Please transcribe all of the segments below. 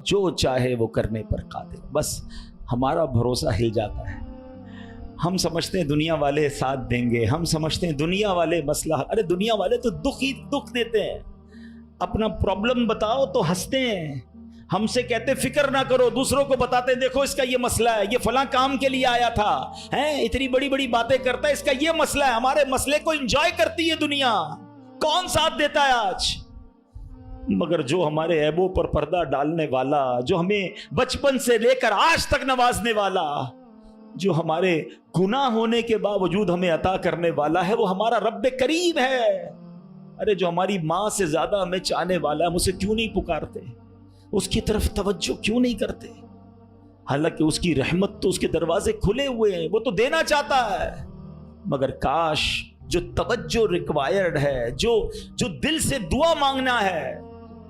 جو چاہے وہ کرنے پر قادر. بس ہمارا بھروسہ ہل جاتا ہے. ہم سمجھتے ہیں دنیا والے ساتھ دیں گے, ہم سمجھتے ہیں دنیا والے مسئلہ, ارے دنیا والے تو دکھ ہی دکھ دیتے ہیں. اپنا پرابلم بتاؤ تو ہنستے ہیں. ہم سے کہتے فکر نہ کرو, دوسروں کو بتاتے دیکھو اس کا یہ مسئلہ ہے, یہ فلاں کام کے لیے آیا تھا, اتنی بڑی بڑی باتیں کرتا ہے, اس کا یہ مسئلہ ہے. ہمارے مسئلے کو انجوائے کرتی ہے دنیا, کون ساتھ دیتا ہے آج؟ مگر جو ہمارے عیبوں پر پردہ ڈالنے والا, جو ہمیں بچپن سے لے کر آج تک نوازنے والا, جو ہمارے گناہ ہونے کے باوجود ہمیں عطا کرنے والا ہے, وہ ہمارا رب کریم ہے. ارے جو ہماری ماں سے زیادہ ہمیں چاہنے والا ہے, ہم اسے کیوں نہیں پکارتے, اس کی طرف توجہ کیوں نہیں کرتے؟ حالانکہ اس کی رحمت تو اس کے دروازے کھلے ہوئے ہیں, وہ تو دینا چاہتا ہے. مگر کاش جو توجہ ریکوائرڈ ہے, جو دل سے دعا مانگنا ہے,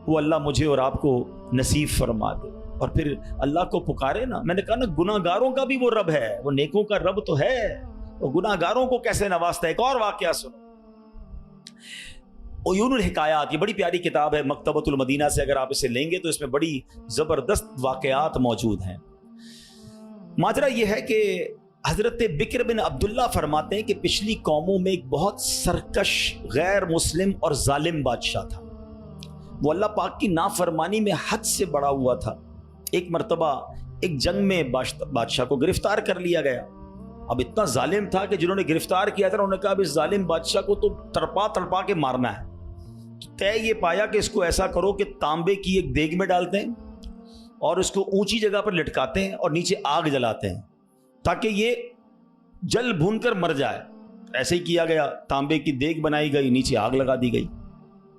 وہ اللہ مجھے اور آپ کو نصیب فرما دے. اور پھر اللہ کو پکارے نا. میں نے کہا نا گناہ گاروں کا بھی وہ رب ہے, وہ نیکوں کا رب تو ہے, وہ گناہ گاروں کو کیسے نوازتا ہے. ایک اور واقعہ سنو, عیون الحکایات, یہ بڑی پیاری کتاب ہے مکتبۃ المدینہ سے, اگر آپ اسے لیں گے تو اس میں بڑی زبردست واقعات موجود ہیں. ماجرا یہ ہے کہ حضرت بکر بن عبداللہ فرماتے ہیں کہ پچھلی قوموں میں ایک بہت سرکش, غیر مسلم اور ظالم بادشاہ تھا. وہ اللہ پاک کی نافرمانی میں حد سے بڑا ہوا تھا. ایک مرتبہ ایک جنگ میں بادشاہ کو گرفتار کر لیا گیا. اب اتنا ظالم تھا کہ جنہوں نے گرفتار کیا تھا انہوں نے کہا اب اس ظالم بادشاہ کو تو تڑپا تڑپا کے مارنا ہے. طے یہ پایا کہ اس کو ایسا کرو کہ تانبے کی ایک دیگ میں ڈالتے ہیں اور اس کو اونچی جگہ پر لٹکاتے ہیں اور نیچے آگ جلاتے ہیں تاکہ یہ جل بھون کر مر جائے. ایسے ہی کیا گیا, تانبے کی دیگ بنائی گئی, نیچے آگ لگا دی گئی.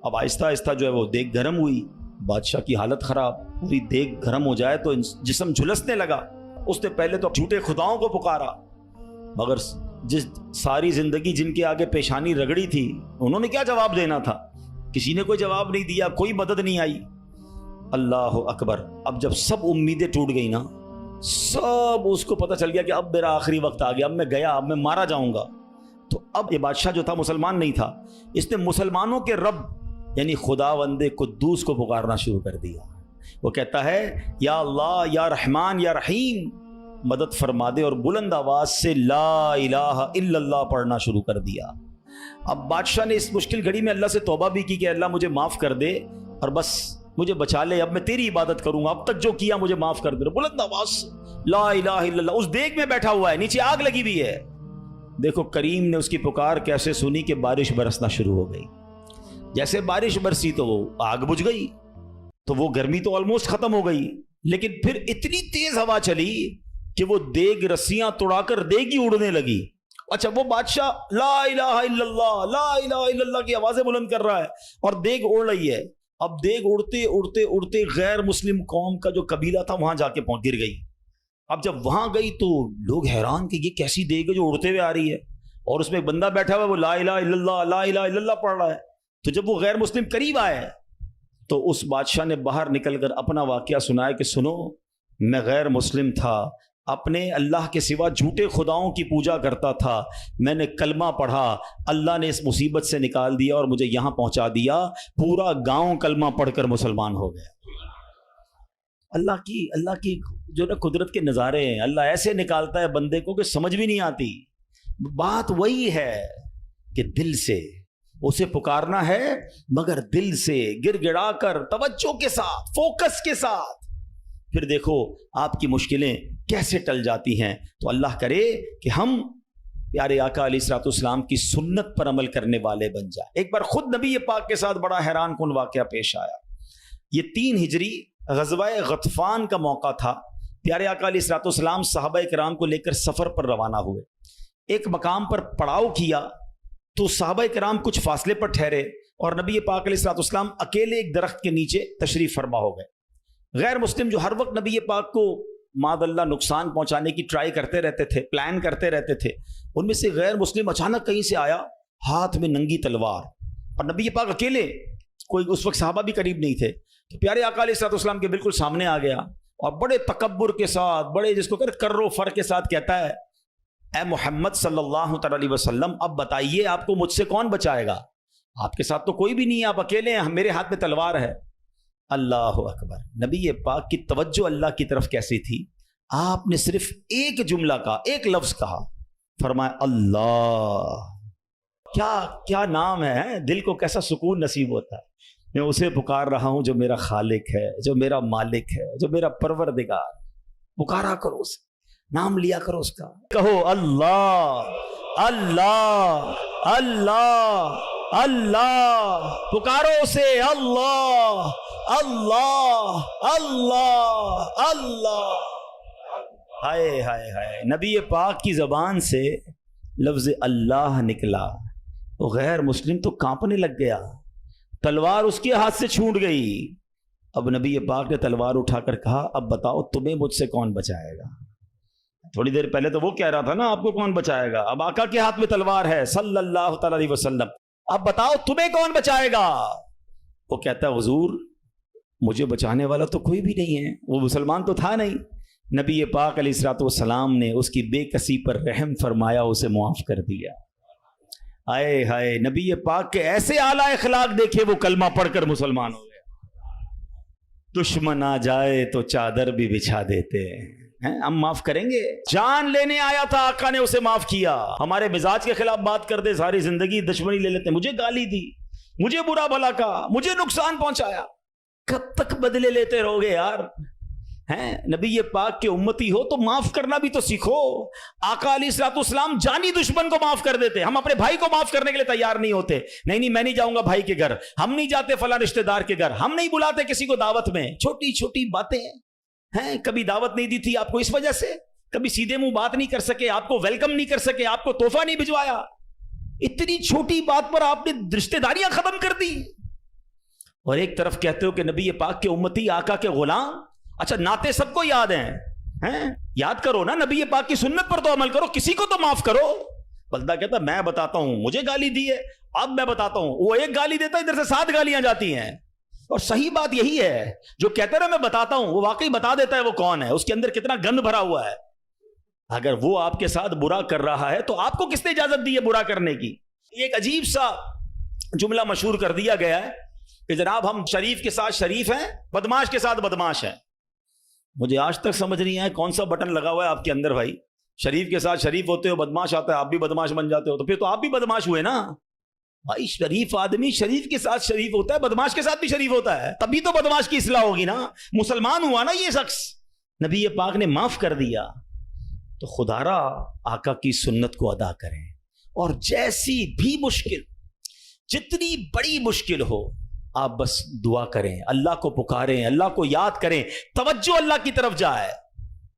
اب آہستہ آہستہ جو ہے وہ دیگ گرم ہوئی, بادشاہ کی حالت خراب, پوری دیگ گرم ہو جائے تو جسم جھلسنے لگا. اس نے پہلے تو جھوٹے خداؤں کو پکارا, مگر جس ساری زندگی جن کے آگے پیشانی رگڑی تھی انہوں نے کیا جواب دینا تھا؟ کسی نے کوئی جواب نہیں دیا, کوئی مدد نہیں آئی. اللہ اکبر. اب جب سب امیدیں ٹوٹ گئی نا, سب اس کو پتہ چل گیا کہ اب میرا آخری وقت آ گیا, اب میں گیا, اب میں مارا جاؤں گا. تو اب یہ بادشاہ جو تھا مسلمان نہیں تھا, اس نے مسلمانوں کے رب یعنی خداوند قدوس کو پکارنا شروع کر دیا. وہ کہتا ہے یا اللہ, یا رحمان, یا رحیم, مدد فرما دے, اور بلند آواز سے لا الہ الا اللہ پڑھنا شروع کر دیا. اب بادشاہ نے اس مشکل گھڑی میں اللہ سے توبہ بھی کی کہ اللہ مجھے معاف کر دے اور بس مجھے بچا لے, اب میں تیری عبادت کروں گا, اب تک جو کیا مجھے معاف کر دے. بلند آواز سے لا الہ الا اللہ. اس دیگ میں بیٹھا ہوا ہے, نیچے آگ لگی ہوئی ہے. دیکھو کریم نے اس کی پکار کیسے سنی کہ بارش برسنا شروع ہو گئی. جیسے بارش برسی تو وہ آگ بجھ گئی, تو وہ گرمی تو آلموسٹ ختم ہو گئی, لیکن پھر اتنی تیز ہوا چلی کہ وہ دیگ رسیاں توڑا کر دیگ ہی اڑنے لگی. اچھا وہ بادشاہ لا الہ الا اللہ, لا الہ الا اللہ کی آوازیں بلند کر رہا ہے اور دیگ اڑ رہی ہے. اب دیگ اڑتے اڑتے اڑتے غیر مسلم قوم کا جو قبیلہ تھا وہاں جا کے گر گئی. اب جب وہاں گئی تو لوگ حیران کہ یہ کیسی دیگ ہے جو اڑتے ہوئے آ رہی ہے, اور اس میں ایک بندہ بیٹھا ہوا ہے, وہ لا الہ الا اللہ, لا الہ الا اللہ پڑھ رہا ہے. تو جب وہ غیر مسلم قریب آئے تو اس بادشاہ نے باہر نکل کر اپنا واقعہ سنایا کہ سنو, میں غیر مسلم تھا, اپنے اللہ کے سوا جھوٹے خداؤں کی پوجا کرتا تھا, میں نے کلمہ پڑھا, اللہ نے اس مصیبت سے نکال دیا اور مجھے یہاں پہنچا دیا, پورا گاؤں کلمہ پڑھ کر مسلمان ہو گیا. اللہ کی جو نا قدرت کے نظارے ہیں, اللہ ایسے نکالتا ہے بندے کو کہ سمجھ بھی نہیں آتی. بات وہی ہے کہ دل سے اسے پکارنا ہے, مگر دل سے گر گڑا کر توجہ کے ساتھ, فوکس کے ساتھ, پھر دیکھو آپ کی مشکلیں کیسے ٹل جاتی ہیں. تو اللہ کرے کہ ہم پیارے آقا علیہ الصلوۃ والسلام کی سنت پر عمل کرنے والے بن جائیں. ایک بار خود نبی پاک کے ساتھ بڑا حیران کن واقعہ پیش آیا. یہ 3 ہجری غزوہ غطفان کا موقع تھا. پیارے آقا علیہ الصلوۃ والسلام صحابہ کرام کو لے کر سفر پر روانہ ہوئے. ایک مقام پر پڑاؤ کیا تو صحابہ کرام کچھ فاصلے پر ٹھہرے اور نبی پاک علیہ الصلوۃ والسلام اکیلے ایک درخت کے نیچے تشریف فرما ہو گئے. غیر مسلم جو ہر وقت نبی پاک کو معاذ اللہ نقصان پہنچانے کی ٹرائی کرتے رہتے تھے, پلان کرتے رہتے تھے, ان میں سے غیر مسلم اچانک کہیں سے آیا ہاتھ میں ننگی تلوار, اور نبی پاک اکیلے, کوئی اس وقت صحابہ بھی قریب نہیں تھے. تو پیارے آقا علیہ الصلوۃ والسلام کے بالکل سامنے آ گیا اور بڑے تکبر کے ساتھ, بڑے جس کو کہتے کر و فر کے ساتھ کہتا ہے اے محمد صلی اللہ تعالی علیہ وسلم, اب بتائیے آپ کو مجھ سے کون بچائے گا؟ آپ کے ساتھ تو کوئی بھی نہیں ہے, آپ اکیلے ہیں, میرے ہاتھ میں تلوار ہے. اللہ اکبر. نبی پاک کی توجہ اللہ کی طرف کیسی تھی؟ آپ نے صرف ایک جملہ کہا، ایک لفظ کہا، فرمایا اللہ. کیا نام ہے، دل کو کیسا سکون نصیب ہوتا ہے. میں اسے پکار رہا ہوں جو میرا خالق ہے، جو میرا مالک ہے، جو میرا پروردگار. پکارا کرو اسے، نام لیا کرو اس کا. کہو اللہ اللہ اللہ اللہ، پکارو اسے اللہ اللہ اللہ اللہ. ہائے ہائے ہائے، نبی پاک کی زبان سے لفظ اللہ نکلا تو غیر مسلم تو کانپنے لگ گیا، تلوار اس کے ہاتھ سے چھوٹ گئی. اب نبی پاک نے تلوار اٹھا کر کہا اب بتاؤ تمہیں مجھ سے کون بچائے گا. تھوڑی دیر پہلے تو وہ کہہ رہا تھا نا آپ کو کون بچائے گا، اب آقا کے ہاتھ میں تلوار ہے صلی اللہ تعالی علیہ وسلم. اب بتاؤ تمہیں کون بچائے گا. وہ کہتا ہے حضور مجھے بچانے والا تو کوئی بھی نہیں ہے، وہ مسلمان تو تھا نہیں. نبی پاک علیہ الصلوۃ والسلام نے اس کی بے کسی پر رحم فرمایا، اسے معاف کر دیا. آئے ہائے، نبی پاک کے ایسے اعلیٰ اخلاق دیکھے، وہ کلمہ پڑھ کر مسلمان ہو گیا. دشمن آ جائے تو چادر بھی بچھا دیتے ہیں، ہم معاف کریں گے. جان لینے آیا تھا آقا نے اسے معاف کیا. ہمارے مزاج کے خلاف بات کر دے ساری زندگی دشمنی لے لیتے ہیں، مجھے گالی دی، مجھے برا بھلا کہا، مجھے نقصان پہنچایا. کب تک بدلے لیتے رہو گے یار؟ ہیں نبی پاک کے امتی ہو تو معاف کرنا بھی تو سیکھو. آقا علیہ الصلوۃ والسلام جانی دشمن کو معاف کر دیتے. ہم اپنے بھائی کو معاف کرنے کے لیے تیار نہیں ہوتے. نہیں میں نہیں جاؤں گا بھائی کے گھر، ہم نہیں جاتے فلاں رشتہ دار کے گھر، ہم نہیں بلاتے کسی کو دعوت میں. چھوٹی چھوٹی باتیں ہیں. کبھی دعوت نہیں دی تھی آپ کو اس وجہ سے، کبھی سیدھے منہ بات نہیں کر سکے، آپ کو ویلکم نہیں کر سکے، آپ کو تحفہ نہیں بھجوایا. اتنی چھوٹی بات پر آپ نے رشتہ داریاں ختم کر دی. اور ایک طرف کہتے ہو کہ نبی پاک کے امتی، آقا کے غلام. اچھا نعتیں سب کو یاد ہیں، یاد کرو نا، نبی پاک کی سنت پر تو عمل کرو، کسی کو تو معاف کرو. بندہ کہتا میں بتاتا ہوں مجھے گالی دی ہے، اب میں بتاتا ہوں. وہ ایک گالی دیتا ہے، ادھر سے 7 گالیاں جاتی ہیں. اور صحیح بات یہی ہے، جو کہتا ہے میں بتاتا ہوں، وہ واقعی بتا دیتا ہے وہ کون ہے، اس کے اندر کتنا گند بھرا ہوا ہے. اگر وہ آپ کے ساتھ برا کر رہا ہے تو آپ کو کس نے اجازت دی ہے برا کرنے کی؟ ایک عجیب سا جملہ مشہور کر دیا گیا ہے کہ جناب ہم شریف کے ساتھ شریف ہیں، بدماش کے ساتھ بدماش ہیں. مجھے آج تک سمجھ نہیں آیا کون سا بٹن لگا ہوا ہے آپ کے اندر بھائی. شریف کے ساتھ شریف ہوتے ہو، بدماش آتا ہے آپ بھی بدماش بن جاتے ہو، تو پھر تو آپ بھی بدماش ہوئے نا بھائی. شریف آدمی شریف کے ساتھ شریف ہوتا ہے، بدماش کے ساتھ بھی شریف ہوتا ہے، تبھی تو بدماش کی اصلاح ہوگی نا. مسلمان ہوا نا یہ شخص، نبی پاک نے معاف کر دیا. تو خدا را آقا کی سنت کو ادا کریں، اور جیسی بھی مشکل، جتنی بڑی مشکل ہو، آپ بس دعا کریں، اللہ کو پکاریں، اللہ کو یاد کریں، توجہ اللہ کی طرف جائے.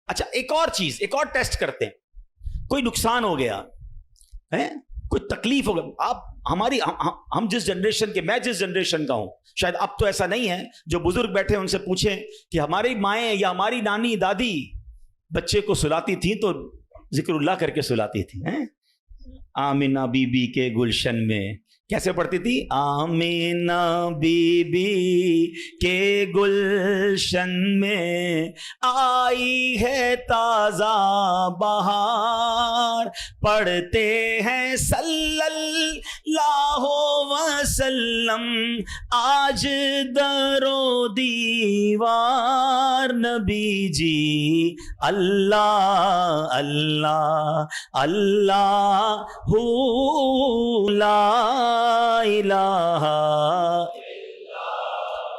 اچھا ایک اور چیز، ایک اور ٹیسٹ کرتے ہیں. کوئی نقصان ہو گیا ہے، کوئی تکلیف ہو گیا، آپ ہم جس جنریشن کے، میں جس جنریشن کا ہوں، شاید اب تو ایسا نہیں ہے، جو بزرگ بیٹھے ان سے پوچھیں کہ ہماری مائیں یا ہماری نانی دادی بچے کو سلاتی تھیں تو ذکر اللہ کر کے سلاتی تھی. آمینہ بی بی کے گلشن میں کیسے پڑھتی تھی؟ آمینہ بی بی کے گلشن میں آئی ہے تازہ بہار، پڑھتے ہیں صلی اللہ وسلم آج در و دیوار. نبی جی اللہ اللہ اللہ لا الہ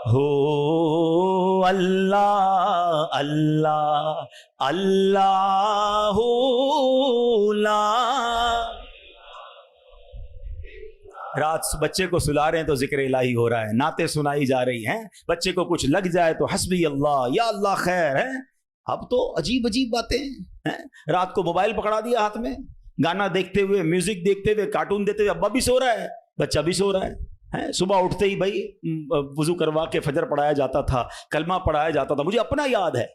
ہو اللہ اللہ اللہ لا. رات بچے کو سلا رہے ہیں تو ذکر الہی ہو رہا ہے، نعتیں سنائی جا رہی ہیں، بچے کو کچھ لگ جائے تو حسبی اللہ یا اللہ خیر ہے. اب تو عجیب عجیب باتیں ہیں. رات کو موبائل پکڑا دیا ہاتھ میں، گانا دیکھتے ہوئے، میوزک دیکھتے ہوئے، کارٹون دیکھتے ہوئے، ابا بھی سو رہا ہے، بچہ بھی سو رہا ہے. صبح اٹھتے ہی بھائی وضو کروا کے فجر پڑھایا جاتا تھا، کلمہ پڑھایا جاتا تھا. مجھے اپنا یاد ہے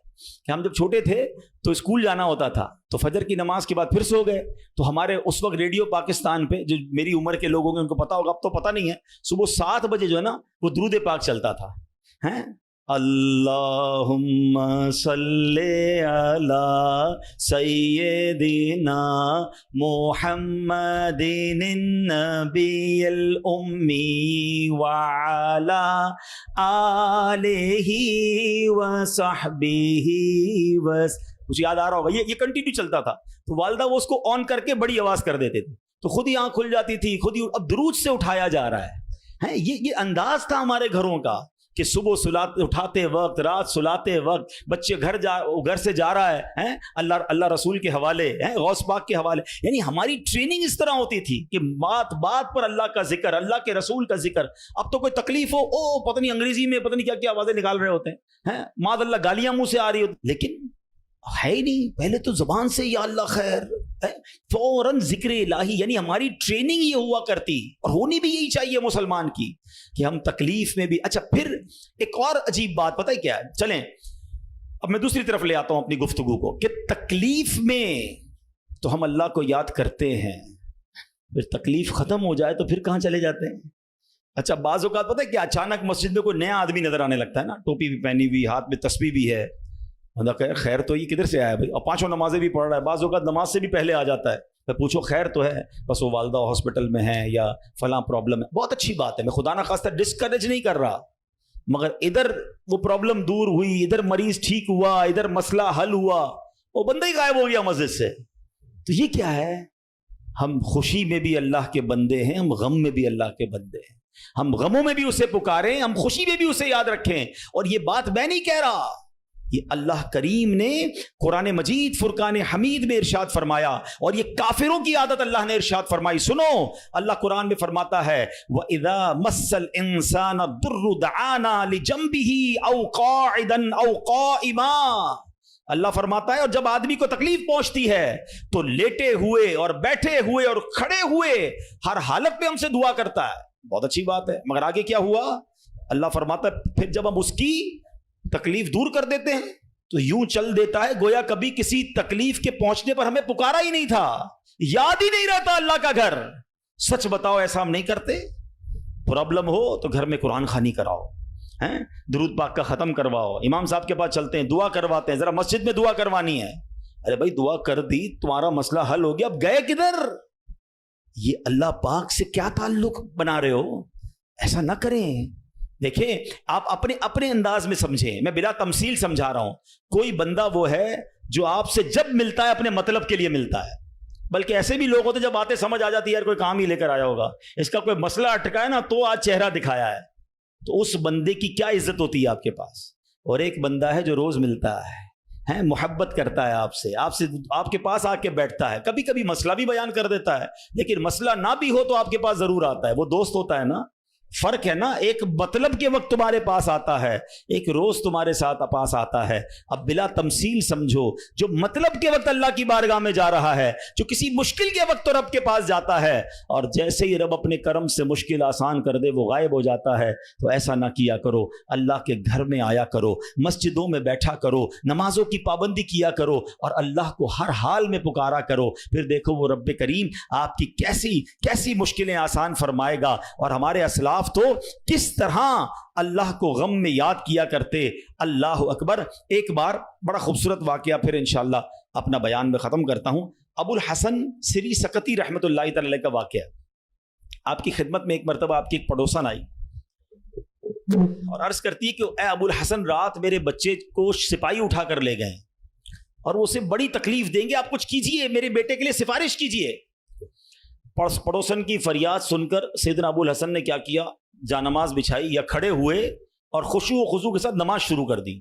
کہ ہم جب چھوٹے تھے تو اسکول جانا ہوتا تھا، تو فجر کی نماز کے بعد پھر سو گئے، تو ہمارے اس وقت ریڈیو پاکستان پہ، جو میری عمر کے لوگ ہوں گے ان کو پتا ہوگا، اب تو پتا نہیں ہے، صبح 7 بجے جو ہے نا وہ درود پاک چلتا تھا. اللہم صلی علی سیدنا محمد النبی الامی وعلی آلہ وصحبہ کچھ یاد آ رہا ہوگا. یہ کنٹینیو چلتا تھا. تو والدہ وہ اس کو آن کر کے بڑی آواز کر دیتے تھے تو خود ہی آنکھ کھل جاتی تھی, خود ہی. اب درود سے اٹھایا جا رہا ہے. یہ انداز تھا ہمارے گھروں کا کہ صبح اٹھاتے وقت, رات سلاتے وقت, بچے گھر سے جا رہا ہے اللہ رسول کے حوالے, غوث پاک کے حوالے. یعنی ہماری ٹریننگ اس طرح ہوتی تھی کہ بات پر اللہ کا ذکر, اللہ کے رسول کا ذکر. اب تو کوئی تکلیف ہو, پتہ نہیں انگریزی میں پتہ نہیں کیا کیا آوازیں نکال رہے ہوتے ہیں, معاذ اللہ گالیاں منہ سے آ رہی ہوتی. لیکن ہے ہی نہیں. پہلے تو زبان سے یا اللہ خیر, فوراً ذکر الہی. یعنی ہماری ٹریننگ یہ ہوا کرتی, اور ہونی بھی یہی چاہیے مسلمان کی, کہ ہم تکلیف میں بھی. اچھا پھر ایک اور عجیب بات پتہ ہے کیا ہے, چلیں اب میں دوسری طرف لے آتا ہوں اپنی گفتگو کو, کہ تکلیف میں تو ہم اللہ کو یاد کرتے ہیں, پھر تکلیف ختم ہو جائے تو پھر کہاں چلے جاتے ہیں. اچھا بعض اوقات پتہ ہے کہ اچانک مسجد میں کوئی نیا آدمی نظر آنے لگتا ہے نا, ٹوپی بھی پہنی ہوئی, ہاتھ میں تسبیح بھی ہے, خیر تو یہ کدھر سے آیا بھائی, اور 5 نمازیں بھی پڑھ رہا ہے, بعض اوقات نماز سے بھی پہلے آ جاتا ہے. میں پوچھو خیر تو ہے, بس وہ والدہ ہاسپٹل میں ہے یا فلاں پرابلم ہے. بہت اچھی بات ہے, میں خدا نہ خواستہ ڈسکریج نہیں کر رہا, مگر ادھر وہ پرابلم دور ہوئی, ادھر مریض ٹھیک ہوا, ادھر مسئلہ حل ہوا, وہ بندہ ہی غائب ہو گیا مسجد سے. تو یہ کیا ہے؟ ہم خوشی میں بھی اللہ کے بندے ہیں, ہم غم میں بھی اللہ کے بندے ہیں. ہم غموں میں بھی اسے پکاریں, ہم خوشی میں بھی اسے یاد رکھیں. اور یہ بات میں نہیں کہہ رہا, یہ اللہ کریم نے قرآن مجید فرقان حمید میں ارشاد فرمایا, اور یہ کافروں کی عادت اللہ نے ارشاد فرمائی. سنو, اللہ قرآن میں فرماتا ہے وَإِذَا مَسَّ الْإِنسَانَ الضُّرُّ دَعَانَا لِجَنبِهِ أَوْ قَاعِدًا أَوْ قَائِمًا. اللہ فرماتا ہے اور جب آدمی کو تکلیف پہنچتی ہے تو لیٹے ہوئے اور بیٹھے ہوئے اور کھڑے ہوئے ہر حالت میں ہم سے دعا کرتا ہے. بہت اچھی بات ہے, مگر آگے کیا ہوا؟ اللہ فرماتا ہے پھر جب ہم اس کی تکلیف دور کر دیتے ہیں تو یوں چل دیتا ہے گویا کبھی کسی تکلیف کے پہنچنے پر ہمیں پکارا ہی نہیں تھا, یاد ہی نہیں رہتا اللہ کا گھر. سچ بتاؤ ایسا ہم نہیں کرتے؟ پرابلم ہو تو گھر میں قرآن خوانی کراؤ, درود پاک کا ختم کرواؤ, امام صاحب کے پاس چلتے ہیں, دعا کرواتے ہیں, ذرا مسجد میں دعا کروانی ہے. ارے بھائی دعا کر دی, تمہارا مسئلہ حل ہو گیا, اب گئے کدھر؟ یہ اللہ پاک سے کیا تعلق بنا رہے ہو؟ ایسا نہ کریں. دیکھیں آپ اپنے انداز میں سمجھیں, میں بلا تمثیل سمجھا رہا ہوں. کوئی بندہ وہ ہے جو آپ سے جب ملتا ہے اپنے مطلب کے لیے ملتا ہے, بلکہ ایسے بھی لوگ ہوتے جب باتیں سمجھ آ جاتی ہے یار کوئی کام ہی لے کر آیا ہوگا, اس کا کوئی مسئلہ اٹکا ہے نا تو آج چہرہ دکھایا ہے, تو اس بندے کی کیا عزت ہوتی ہے آپ کے پاس. اور ایک بندہ ہے جو روز ملتا ہے, محبت کرتا ہے آپ سے آپ کے پاس آ کے بیٹھتا ہے, کبھی کبھی مسئلہ بھی بیان کر دیتا ہے, لیکن مسئلہ نہ بھی ہو تو آپ کے پاس ضرور آتا ہے. وہ دوست ہوتا ہے نا, فرق ہے نا, ایک مطلب کے وقت تمہارے پاس آتا ہے, ایک روز تمہارے ساتھ پاس آتا ہے. اب بلا تمثیل سمجھو, جو مطلب کے وقت اللہ کی بارگاہ میں جا رہا ہے, جو کسی مشکل کے وقت تو رب کے پاس جاتا ہے, اور جیسے ہی رب اپنے کرم سے مشکل آسان کر دے وہ غائب ہو جاتا ہے. تو ایسا نہ کیا کرو, اللہ کے گھر میں آیا کرو, مسجدوں میں بیٹھا کرو, نمازوں کی پابندی کیا کرو, اور اللہ کو ہر حال میں پکارا کرو. پھر دیکھو وہ رب کریم آپ کی کیسی مشکلیں آسان فرمائے گا. اور ہمارے اسلاف تو کس طرح اللہ کو غم میں یاد کیا کرتے. اللہ اکبر. ایک بار بڑا خوبصورت واقعہ پھر انشاءاللہ اپنا بیان میں ختم کرتا ہوں. ابو الحسن سری سقطی رحمۃ اللہ تعالی علیہ کا واقعہ. آپ کی خدمت میں ایک مرتبہ آپ کی ایک پڑوسن آئی اور عرض کرتی ہے کہ اے ابو الحسن, رات میرے بچے کو سپاہی اٹھا کر لے گئے اور وہ اسے بڑی تکلیف دیں گے, آپ کچھ کیجئے, میرے بیٹے کے لیے سفارش کیجئے. پڑوسن کی فریاد سن کر سیدنا ابو الحسن نے کیا کیا, جانماز بچھائی یا کھڑے ہوئے اور خشوع و خضوع کے ساتھ نماز شروع کر دی.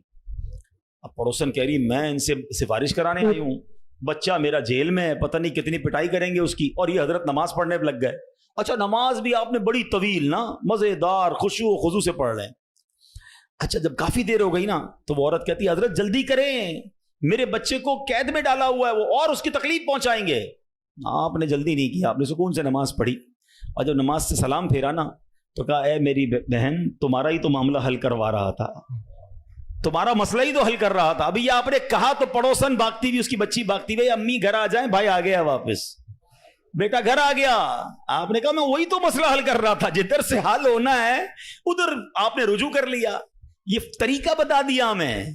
اب پڑوسن کہہ رہی میں ان سے سفارش کرانے آئی ہوں, بچہ میرا جیل میں ہے, پتہ نہیں کتنی پٹائی کریں گے اس کی, اور یہ حضرت نماز پڑھنے پہ لگ گئے. اچھا نماز بھی آپ نے بڑی طویل نا, مزیدار خشوع و خضوع سے پڑھ رہے ہیں. اچھا جب کافی دیر ہو گئی نا تو وہ عورت کہتی ہے حضرت جلدی کریں, میرے بچے کو قید میں ڈالا ہوا ہے وہ, اور اس کی تکلیف پہنچائیں گے. آپ نے جلدی نہیں کیا, آپ نے سکون سے نماز پڑھی, اور جب نماز سے سلام پھیرا نا تو کہا اے میری بہن, تمہارا ہی تو معاملہ حل کروا رہا تھا, تمہارا مسئلہ ہی تو حل کر رہا تھا. ابھی یہ آپ نے کہا تو پڑوسن بھاگتی ہوئی, اس کی بچی بھاگتی ہوئی, امی گھر آ جائیں, بھائی آ گیا واپس, بیٹا گھر آ گیا. آپ نے کہا میں وہی تو مسئلہ حل کر رہا تھا, جدھر سے حل ہونا ہے ادھر آپ نے رجوع کر لیا. یہ طریقہ بتا دیا ہمیں.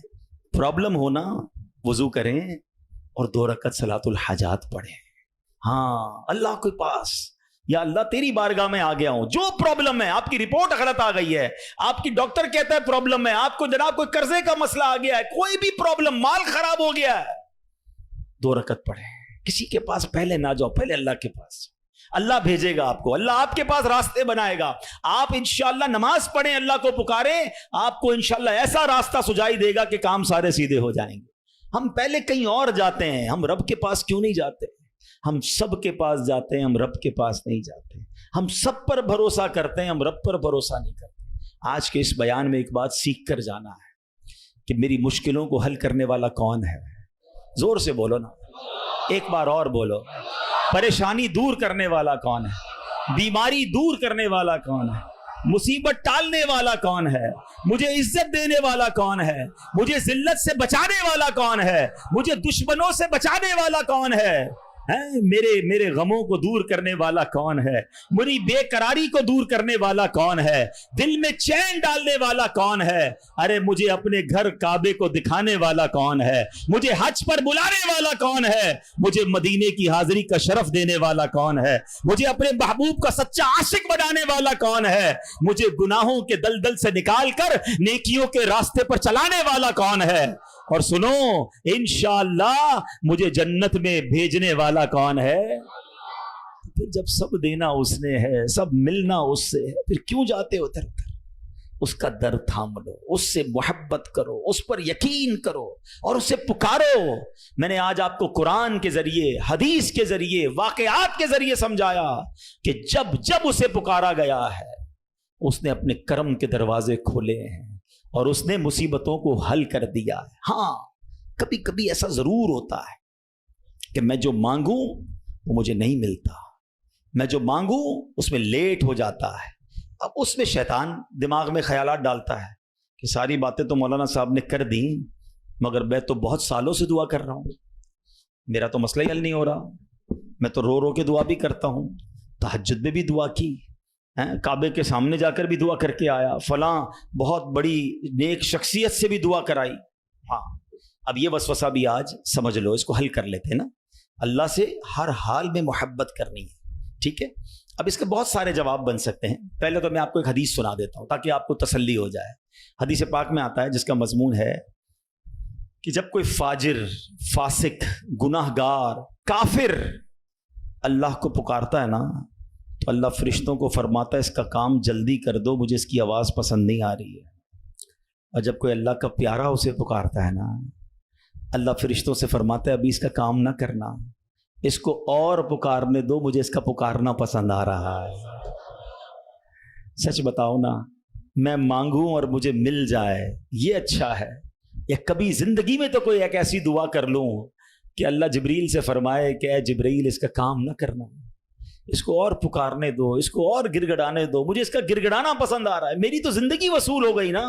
پرابلم ہونا وضو کریں اور 2 رکعت صلاۃ الحاجات پڑھیں. ہاں اللہ کے پاس یا اللہ تیری بارگاہ میں آ گیا ہوں, جو پرابلم ہے, آپ کی رپورٹ غلط آ گئی ہے, آپ کی ڈاکٹر کہتا ہے پرابلم ہے, آپ کو جناب کوئی قرضے کا مسئلہ آ گیا ہے, کوئی بھی پرابلم, مال خراب ہو گیا ہے, 2 رکعت پڑھیں. کسی کے پاس پہلے نہ جاؤ, پہلے اللہ کے پاس. اللہ بھیجے گا آپ کو, اللہ آپ کے پاس راستے بنائے گا. آپ انشاءاللہ نماز پڑھیں, اللہ کو پکاریں, آپ کو انشاءاللہ ایسا راستہ سجائی دے گا کہ کام سارے سیدھے ہو جائیں گے. ہم پہلے کہیں اور جاتے ہیں, ہم رب کے پاس کیوں نہیں جاتے؟ ہم سب کے پاس جاتے ہیں, ہم رب کے پاس نہیں جاتے. ہم سب پر بھروسہ کرتے ہیں, ہم رب پر بھروسہ نہیں کرتے. آج کے اس بیان میں ایک بات سیکھ کر جانا ہے کہ میری مشکلوں کو حل کرنے والا کون ہے. زور سے بولو نا, ایک بار اور بولو. پریشانی دور کرنے والا کون ہے؟ بیماری دور کرنے والا کون ہے؟ مصیبت ٹالنے والا کون ہے؟ مجھے عزت دینے والا کون ہے؟ مجھے ذلت سے بچانے والا کون ہے؟ مجھے دشمنوں سے بچانے والا کون ہے؟ میرے غموں کو دور کرنے والا کون ہے؟ میری بے قراری کو دور کرنے والا کون ہے؟ دل میں چین ڈالنے والا کون ہے؟ ارے مجھے اپنے گھر کعبے کو دکھانے والا کون ہے؟ مجھے حج پر بلانے والا کون ہے؟ مجھے مدینے کی حاضری کا شرف دینے والا کون ہے؟ مجھے اپنے محبوب کا سچا عاشق بنانے والا کون ہے؟ مجھے گناہوں کے دلدل سے نکال کر نیکیوں کے راستے پر چلانے والا کون ہے؟ اور سنو, انشاءاللہ مجھے جنت میں بھیجنے والا کون ہے؟ پھر جب سب دینا اس نے ہے, سب ملنا اس سے ہے, پھر کیوں جاتے ہو ادھر ادھر؟ اس کا در تھام لو, اس سے محبت کرو, اس پر یقین کرو اور اسے پکارو. میں نے آج آپ کو قرآن کے ذریعے, حدیث کے ذریعے, واقعات کے ذریعے سمجھایا کہ جب جب اسے پکارا گیا ہے اس نے اپنے کرم کے دروازے کھولے ہیں اور اس نے مصیبتوں کو حل کر دیا ہے. ہاں کبھی کبھی ایسا ضرور ہوتا ہے کہ میں جو مانگوں وہ مجھے نہیں ملتا, میں جو مانگوں اس میں لیٹ ہو جاتا ہے. اب اس میں شیطان دماغ میں خیالات ڈالتا ہے کہ ساری باتیں تو مولانا صاحب نے کر دیں, مگر میں تو بہت سالوں سے دعا کر رہا ہوں, میرا تو مسئلہ ہی حل نہیں ہو رہا, میں تو رو رو کے دعا بھی کرتا ہوں, تہجد میں بھی دعا کی, کعبے کے سامنے جا کر بھی دعا کر کے آیا, فلاں بہت بڑی نیک شخصیت سے بھی دعا کرائی. ہاں اب یہ وسوسہ بھی آج سمجھ لو, اس کو حل کر لیتے ہیں نا. اللہ سے ہر حال میں محبت کرنی ہے, ٹھیک ہے. اب اس کے بہت سارے جواب بن سکتے ہیں. پہلے تو میں آپ کو ایک حدیث سنا دیتا ہوں تاکہ آپ کو تسلی ہو جائے. حدیث پاک میں آتا ہے جس کا مضمون ہے کہ جب کوئی فاجر, فاسق, گناہ گار, کافر اللہ کو پکارتا ہے نا تو اللہ فرشتوں کو فرماتا ہے اس کا کام جلدی کر دو, مجھے اس کی آواز پسند نہیں آ رہی ہے. اور جب کوئی اللہ کا پیارا اسے پکارتا ہے نا, اللہ فرشتوں سے فرماتا ہے ابھی اس کا کام نہ کرنا, اس کو اور پکارنے دو, مجھے اس کا پکارنا پسند آ رہا ہے. سچ بتاؤ نا, میں مانگوں اور مجھے مل جائے یہ اچھا ہے, یا کبھی زندگی میں تو کوئی ایک ایسی دعا کر لوں کہ اللہ جبریل سے فرمائے کہ اے جبریل اس کا کام نہ کرنا, اس کو اور پکارنے دو, اس کو اور گڑگڑانے دو, مجھے اس کا گڑگڑانا پسند آ رہا ہے. میری تو زندگی وصول ہو گئی نا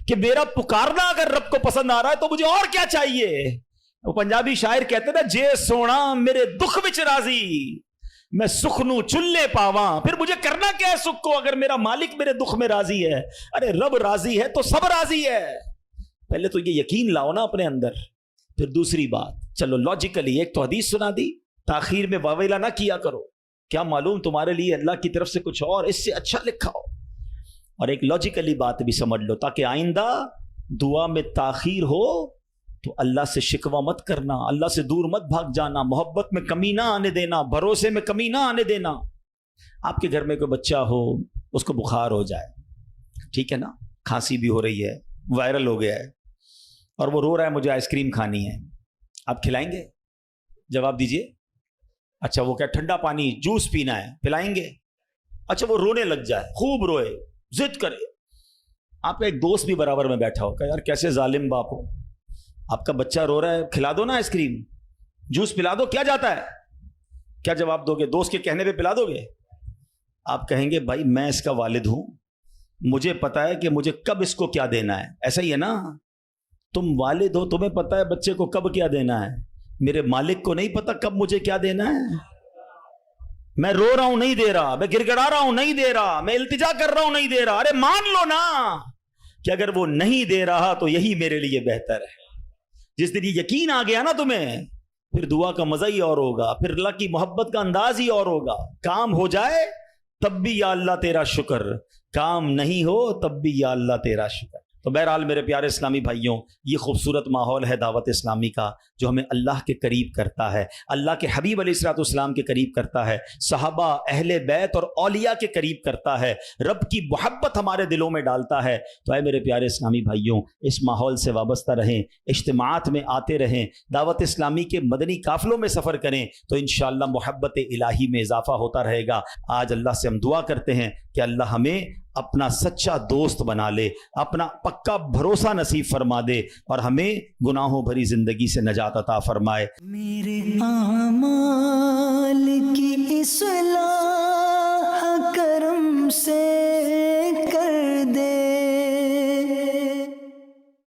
کہ میرا پکارنا اگر رب کو پسند آ رہا ہے تو مجھے اور کیا چاہیے. وہ پنجابی شاعر کہتے نا, جے سونا میرے دکھ وچ راضی, میں سکھ نو چلے پاواں. پھر مجھے کرنا کیا ہے سکھ کو اگر میرا مالک میرے دکھ میں راضی ہے؟ ارے رب راضی ہے تو سب راضی ہے. پہلے تو یہ یقین لاؤ نا اپنے اندر. پھر دوسری بات, چلو لاجیکلی ایک تو حدیث سنا دی, تاخیر میں واویلا نہ کیا کرو, کیا معلوم تمہارے لیے اللہ کی طرف سے کچھ اور اس سے اچھا لکھا ہو. اور ایک لاجیکلی بات بھی سمجھ لو تاکہ آئندہ دعا میں تاخیر ہو تو اللہ سے شکوہ مت کرنا, اللہ سے دور مت بھاگ جانا, محبت میں کمی نہ آنے دینا, بھروسے میں کمی نہ آنے دینا. آپ کے گھر میں کوئی بچہ ہو, اس کو بخار ہو جائے, ٹھیک ہے نا, کھانسی بھی ہو رہی ہے, وائرل ہو گیا ہے, اور وہ رو رہا ہے مجھے آئس کریم کھانی ہے, آپ کھلائیں گے؟ جواب دیجئے. اچھا وہ کیا ٹھنڈا پانی جوس پینا ہے, پلائیں گے؟ اچھا وہ رونے لگ جائے, خوب روئے, ضد کرے, آپ کا ایک دوست بھی برابر میں بیٹھا ہو کہ یار کیسے ظالم باپ ہو, آپ کا بچہ رو رہا ہے, کھلا دو نا آئس کریم, جوس پلا دو, کیا جاتا ہے؟ کیا جواب دو گے؟ دوست کے کہنے پہ پلا دو گے؟ آپ کہیں گے بھائی میں اس کا والد ہوں, مجھے پتا ہے کہ مجھے کب اس کو کیا دینا ہے. ایسا ہی ہے نا, تم والد ہو, تمہیں پتا ہے بچے کو کب کیا دینا ہے. میرے مالک کو نہیں پتا کب مجھے کیا دینا ہے. میں رو رہا ہوں نہیں دے رہا, میں گڑگڑا رہا ہوں نہیں دے رہا, میں التجا کر رہا ہوں نہیں دے رہا. ارے مان لو نا, کہ اگر وہ نہیں دے رہا تو یہی میرے لیے بہتر ہے. جس دن یہ یقین آ گیا نا تمہیں، پھر دعا کا مزہ ہی اور ہوگا، پھر اللہ کی محبت کا انداز ہی اور ہوگا. کام ہو جائے تب بھی یا اللہ تیرا شکر، کام نہیں ہو تب بھی یا اللہ تیرا شکر. تو بہرحال میرے پیارے اسلامی بھائیوں، یہ خوبصورت ماحول ہے دعوت اسلامی کا جو ہمیں اللہ کے قریب کرتا ہے، اللہ کے حبیب علیہ الصلوۃ والسلام کے قریب کرتا ہے، صحابہ، اہل بیت اور اولیاء کے قریب کرتا ہے، رب کی محبت ہمارے دلوں میں ڈالتا ہے. تو اے میرے پیارے اسلامی بھائیوں، اس ماحول سے وابستہ رہیں، اجتماعات میں آتے رہیں، دعوت اسلامی کے مدنی قافلوں میں سفر کریں تو انشاءاللہ محبت الہی میں اضافہ ہوتا رہے گا. آج اللہ سے ہم دعا کرتے ہیں کہ اللہ ہمیں اپنا سچا دوست بنا لے، اپنا پکا بھروسہ نصیب فرما دے اور ہمیں گناہوں بھری زندگی سے نجات عطا فرمائے. میرے اعمال کی اصلاح کرم سے